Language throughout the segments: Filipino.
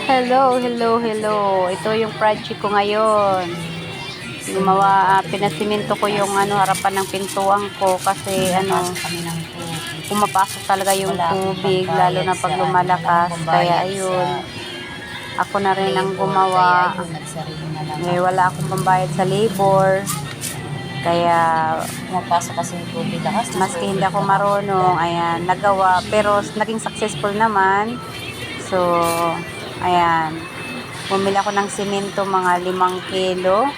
Hello, hello, hello. Ito yung project ko ngayon. Pinasiminto ko yung harapan ng pintuan ko kasi pumapasok talaga yung tubig lalo na pag lumalakas. Kaya ayun, ako na rin ang gumawa. Wala akong pambayad sa labor. Kaya Pumapasok kasi yung tubig lakas. maski hindi ako marunong, ayan, nagawa. Pero naging successful naman. So, ayan. Bumili ako ng simento, mga 5 kilo.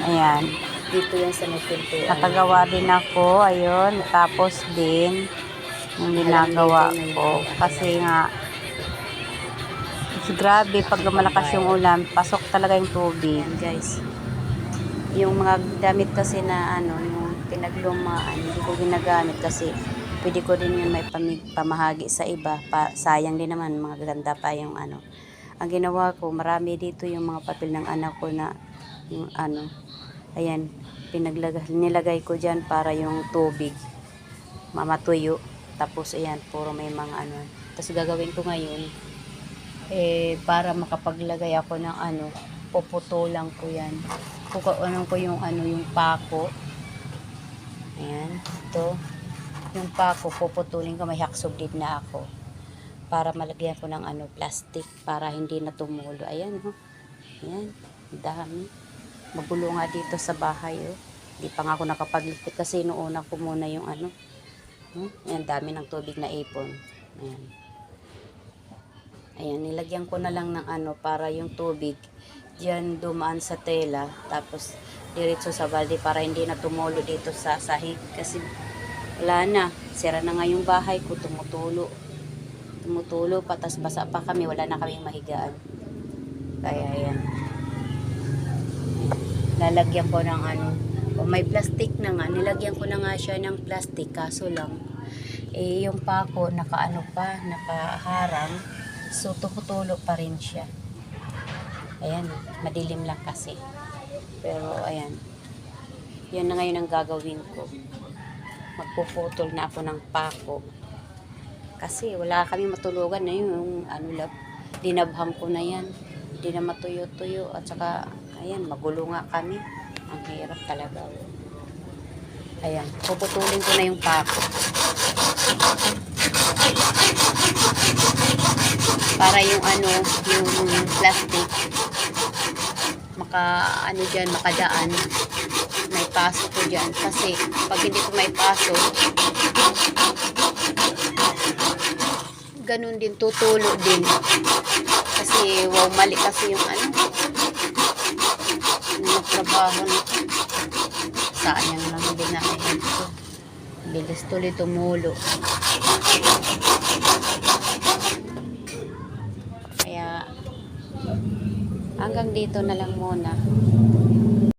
Ayan. Dito yan sa may pintuan. Nakagawa din ako, ayun. Tapos din, yung ginagawa ko. Kasi nga, grabe, pag malakas yung ulan, pasok talaga yung tubig. Guys, Yung mga damit kasi na yung pinaglumaan, hindi ko ginagamit kasi pwede ko din yun may pamahagi sa iba. Sayang din naman, mga ganda pa yung Ang ginawa ko, marami dito yung mga papel ng anak ko na yung ayan, nilagay ko dyan para yung tubig mamatuyo. Tapos ayan, puro may mga Tapos gagawin ko ngayon, para makapaglagay ako ng puputulan ko yan. Kukunan ko yung yung pako. Ayan, ito. Yung pako, puputulin ko, may haksubdid na ako. Para malagyan ko ng plastic para hindi na tumulo. Ayan, oh. Ayan, dami. Magulo nga dito sa bahay, oh. Hindi pa nga ako nakapagligpit kasi inuuna ko muna yung Ayan, dami ng tubig na ipon. Ayan. Ayan, nilagyan ko na lang ng para yung tubig diyan dumaan sa tela, tapos diretso sa balde para hindi na tumulo dito sa sahig kasi wala na, sira na nga yung bahay ko, tumutulo pa, tas basa pa kami, wala na kaming mahigaan. Kaya ayan, lalagyan ko ng may plastic na nga, nilagyan ko na nga siya ng plastic, kaso lang yung pako nakaharang, so tumutulo pa rin siya. Ayan, madilim lang kasi. Pero ayan, yan na ngayon ang gagawin ko. Magpuputol na ako ng pako. Kasi wala kami matulugan na yung dinabhang ko na yan. Hindi na matuyo-tuyo. At saka, ayan, magulo nga kami. Ang hirap talaga. Ayan, puputulin ko na yung pako. Para yung yung plastic makadaan, may pasok ko dyan kasi pag hindi ko may pasok, ganun din, tutulo din kasi mali kasi yung trabaho nito. Sayang lang din na ito, bilis tuloy tumulo. Kaya hanggang dito na lang muna.